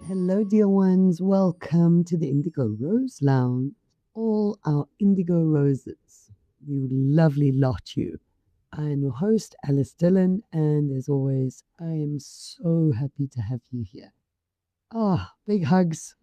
Hello, dear ones. Welcome to the Indigo Rose Lounge. All our indigo roses. You lovely lot, you. I'm your host, Alyce Dylan, and as always, I am so happy to have you here. Big hugs.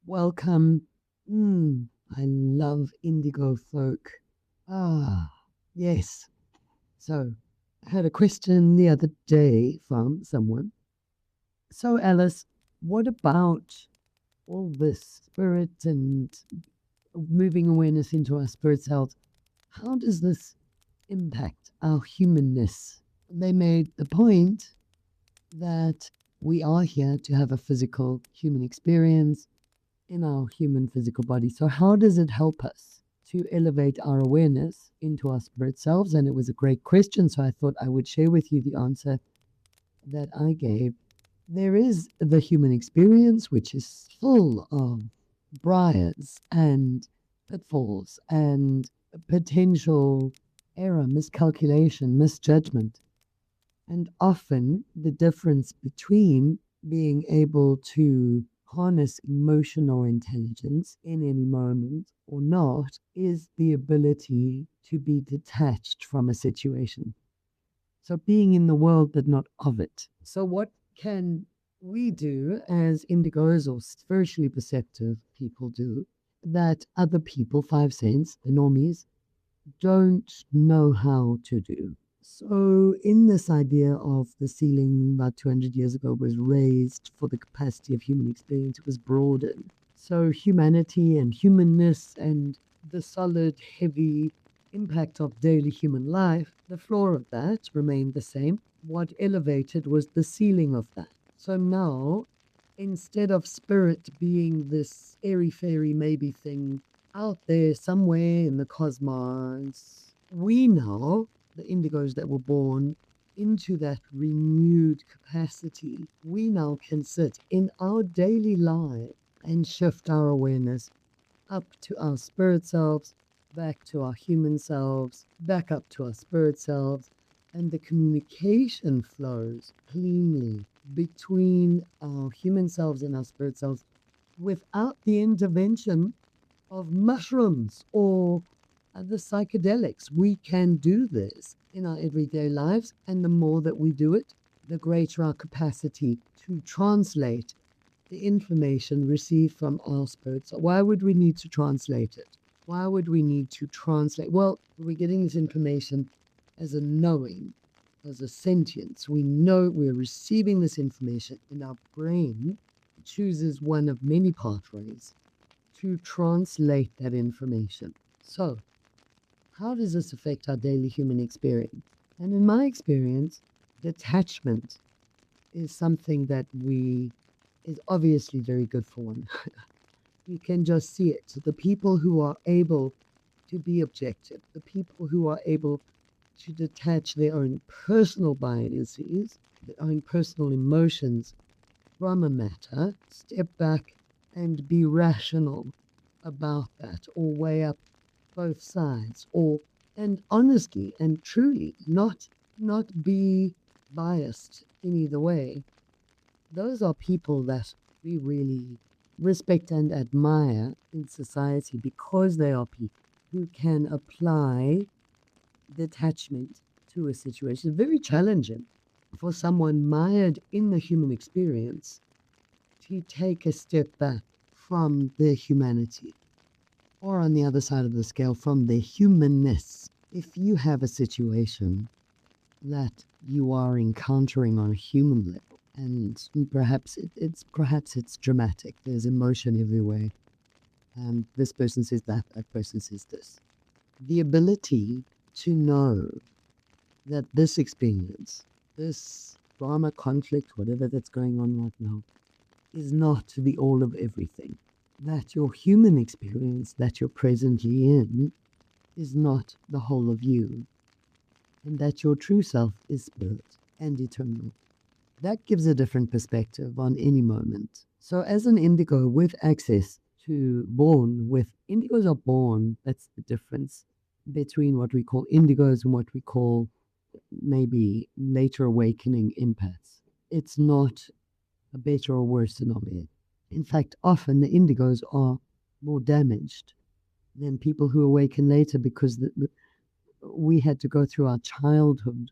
Welcome. I love indigo folk. Yes. So, I had a question the other day from someone. So, Alice, what about all this spirit and moving awareness into our spirit's health? How does this impact our humanness? They made the point that we are here to have a physical human experience in our human physical body. So, how does it help us to elevate our awareness into our spirit selves? And it was a great question. So, I thought I would share with you the answer that I gave. There is the human experience, which is full of briars and pitfalls and potential error, miscalculation, misjudgment. And often the difference between being able to harness emotional intelligence in any moment or not is the ability to be detached from a situation. So being in the world, but not of it. So what can we do as indigos or spiritually perceptive people do that other people, five sense, the normies, don't know how to do? So in this idea of the ceiling about 200 years ago was raised for the capacity of human experience, it was broadened. So humanity and humanness and the solid, heavy impact of daily human life, the floor of that remained the same. What elevated was the ceiling of that. So now, instead of spirit being this airy fairy maybe thing out there somewhere in the cosmos, we now, the indigos that were born into that renewed capacity, we now can sit in our daily life and shift our awareness up to our spirit selves, back to our human selves, back up to our spirit selves, and the communication flows cleanly between our human selves and our spirit selves without the intervention of mushrooms or other psychedelics. We can do this in our everyday lives, and the more that we do it, the greater our capacity to translate the information received from our spirits. Why would we need to translate it? Why would we need to translate? Well, we're getting this information as a knowing, as a sentience. We know we're receiving this information, and our brain chooses one of many pathways to translate that information. So, how does this affect our daily human experience? And in my experience, detachment is something that is obviously very good for one. You can just see it. So the people who are able to be objective, the people who are able to detach their own personal biases, their own personal emotions from a matter, step back and be rational about that, or weigh up both sides, and honestly and truly not be biased in either way. Those are people that we really respect and admire in society because they are people who can apply detachment to a situation. It's very challenging for someone mired in the human experience to take a step back from their humanity, or on the other side of the scale, from their humanness. If you have a situation that you are encountering on a human level, and perhaps it's dramatic. There's emotion everywhere. This person says that, that person says this. The ability to know that this experience, this drama, conflict, whatever that's going on right now, is not the all of everything. That your human experience that you're presently in is not the whole of you, and that your true self is spirit and eternal. That gives a different perspective on any moment. So as an indigo with access to indigos are born, that's the difference between what we call indigos and what we call maybe later awakening empaths. It's not a better or worse anomaly. In fact, often the indigos are more damaged than people who awaken later, because we had to go through our childhood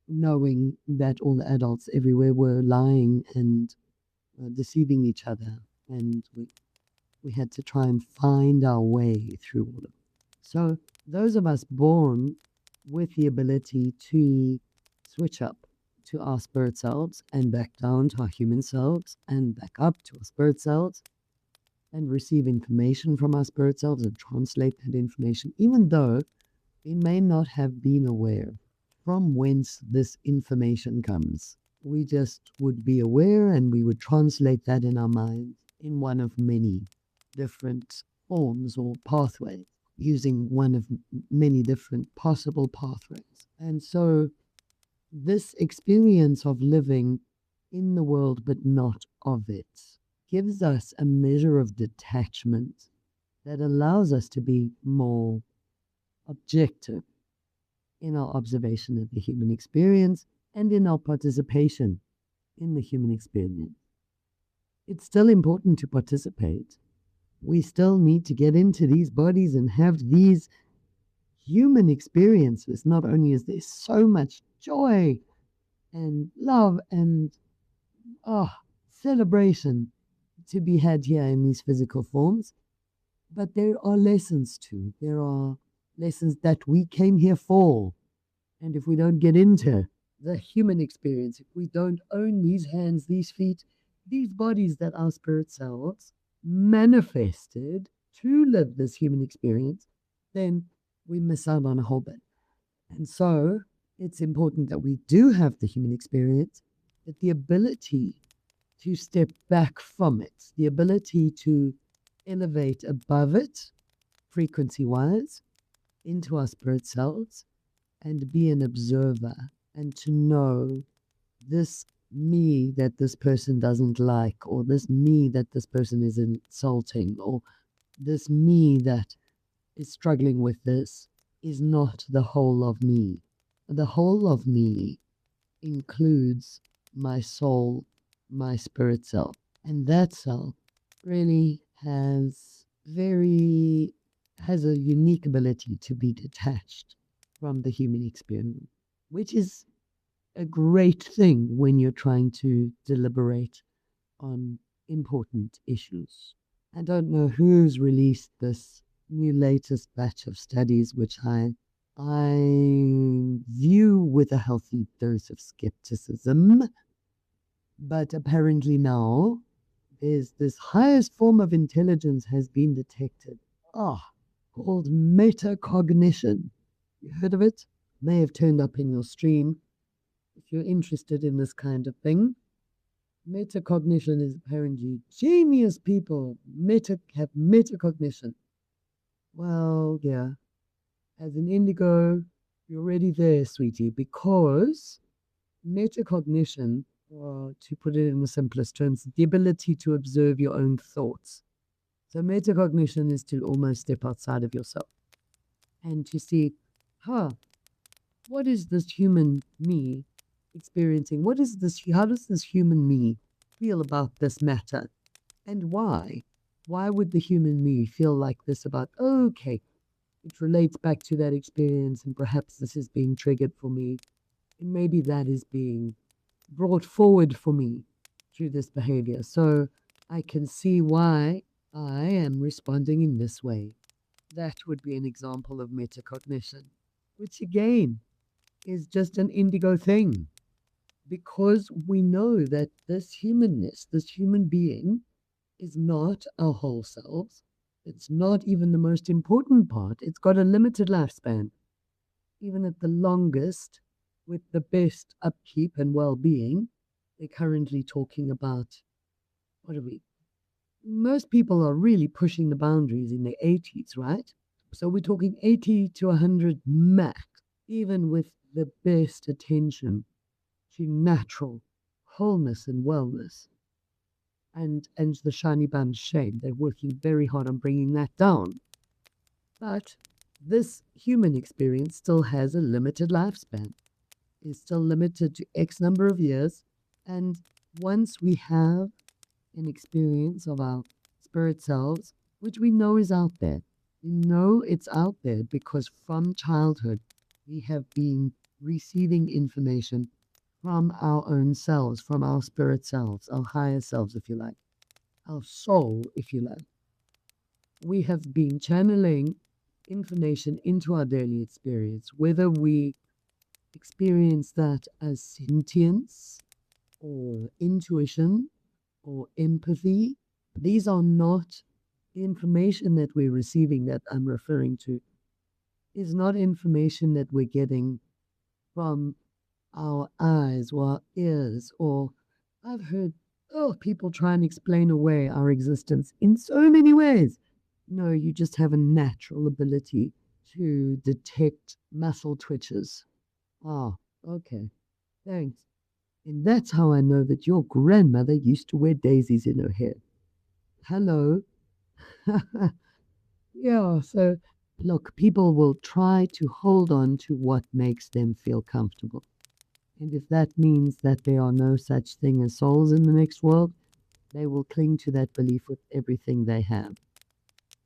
knowing that all the adults everywhere were lying and deceiving each other. And we had to try and find our way through all of it. So those of us born with the ability to switch up to our spirit selves and back down to our human selves and back up to our spirit selves and receive information from our spirit selves and translate that information, even though we may not have been aware from whence this information comes. We just would be aware and we would translate that in our minds in one of many different forms or pathways, using one of many different possible pathways. And so this experience of living in the world but not of it gives us a measure of detachment that allows us to be more objective in our observation of the human experience and in our participation in the human experience. It's still important to participate. We still need to get into these bodies and have these human experiences. Not only is there so much joy and love and celebration to be had here in these physical forms, but there are lessons too. There are lessons that we came here for. And if we don't get into the human experience, if we don't own these hands, these feet, these bodies that our spirit selves manifested to live this human experience, then we miss out on a whole bit. And so it's important that we do have the human experience, but the ability to step back from it, the ability to elevate above it, frequency-wise, into our spirit selves, and be an observer, and to know this me that this person doesn't like, or this me that this person is insulting, or this me that is struggling with this is not the whole of me. The whole of me includes my soul, my spirit self. And that self really has a unique ability to be detached from the human experience, which is a great thing when you're trying to deliberate on important issues. I don't know who's released this new latest batch of studies, which I view with a healthy dose of skepticism, but apparently now there's this highest form of intelligence has been detected, called metacognition. You heard of it? May have turned up in your stream. If you're interested in this kind of thing, metacognition is apparently genius people have metacognition. Well, yeah, as an indigo, you're already there, sweetie, because metacognition, or to put it in the simplest terms, the ability to observe your own thoughts. So metacognition is to almost step outside of yourself and to see, what is this human me experiencing? How does this human me feel about this matter? And why? Why would the human me feel like this about, okay, it relates back to that experience and perhaps this is being triggered for me. And maybe that is being brought forward for me through this behavior. So I can see why I am responding in this way. That would be an example of metacognition, which again is just an indigo thing, because we know that this humanness, this human being, is not our whole selves. It's not even the most important part. It's got a limited lifespan. Even at the longest, with the best upkeep and well-being, they're currently talking about, most people are really pushing the boundaries in their 80s, right? So we're talking 80 to 100 max, even with the best attention to natural wholeness and wellness. And the shiny bun shade. They're working very hard on bringing that down. But this human experience still has a limited lifespan. It's still limited to X number of years. And once we have an experience of our spirit selves, which we know is out there. We know it's out there because from childhood we have been receiving information from our own selves, from our spirit selves, our higher selves, if you like, our soul, if you like. We have been channeling information into our daily experience, whether we experience that as sentience or intuition or empathy. These are not the information that we're receiving that I'm referring to, is not information that we're getting from our eyes or our ears, or I've heard people try and explain away our existence in so many ways. No, you just have a natural ability to detect muscle twitches. Oh, okay. Thanks. And that's how I know that your grandmother used to wear daisies in her hair. Hello. Yeah, so look, people will try to hold on to what makes them feel comfortable. And if that means that there are no such thing as souls in the next world, they will cling to that belief with everything they have.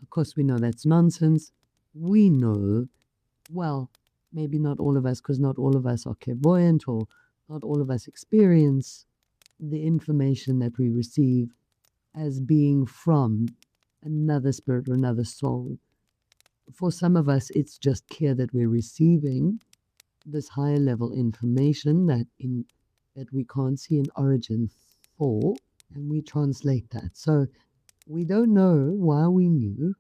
Of course, we know that's nonsense. We know, well, maybe not all of us, because not all of us are clairvoyant, or not all of us experience the information that we receive as being from another spirit or another soul. For some of us, it's just clear that we're receiving this higher level information that we can't see an origin for, and we translate that. So we don't know why we knew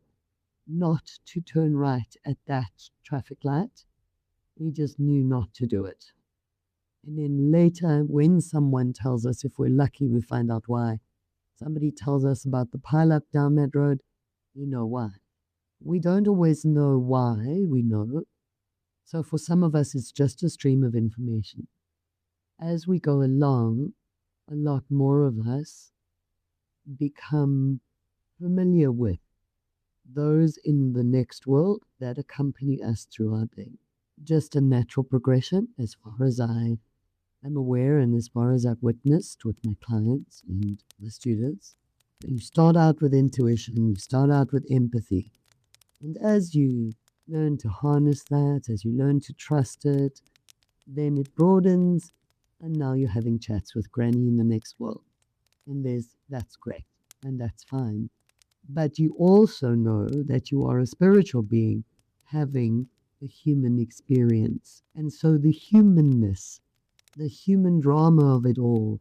not to turn right at that traffic light. We just knew not to do it. And then later, when someone tells us, if we're lucky, we find out why. Somebody tells us about the pileup down that road, we know why. We don't always know why we know. So for some of us, it's just a stream of information. As we go along, a lot more of us become familiar with those in the next world that accompany us through our day. Just a natural progression as far as I am aware and as far as I've witnessed with my clients and the students. You start out with intuition, you start out with empathy. And as you learn to harness that, as you learn to trust it, then it broadens, and now you're having chats with Granny in the next world. And that's great, and that's fine. But you also know that you are a spiritual being having a human experience. And so the humanness, the human drama of it all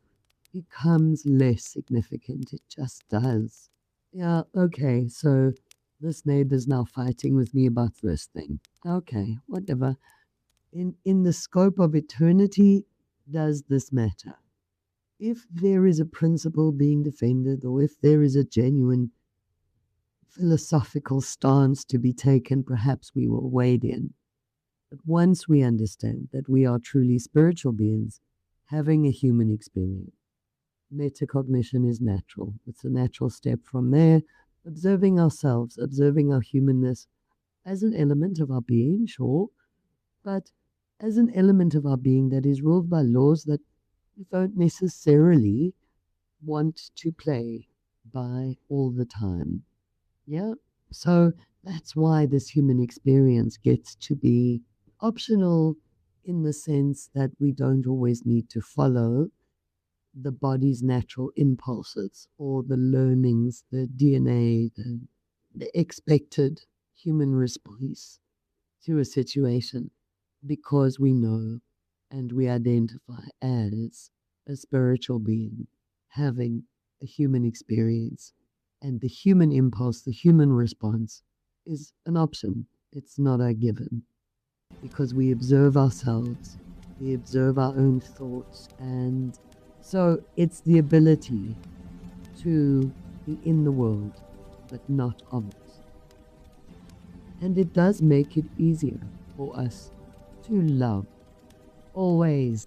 becomes less significant. It just does. Yeah, okay, so this neighbor's now fighting with me about this thing. Okay, whatever. In the scope of eternity, does this matter? If there is a principle being defended, or if there is a genuine philosophical stance to be taken, perhaps we will wade in. But once we understand that we are truly spiritual beings having a human experience, metacognition is natural. It's a natural step from there, observing ourselves, observing our humanness as an element of our being, sure, but as an element of our being that is ruled by laws that we don't necessarily want to play by all the time. Yeah. So that's why this human experience gets to be optional, in the sense that we don't always need to follow the body's natural impulses or the learnings, the DNA, the expected human response to a situation, because we know and we identify as a spiritual being having a human experience. And the human impulse, the human response is an option. It's not a given, because we observe ourselves, we observe our own thoughts, and so it's the ability to be in the world, but not of it. And it does make it easier for us to love always.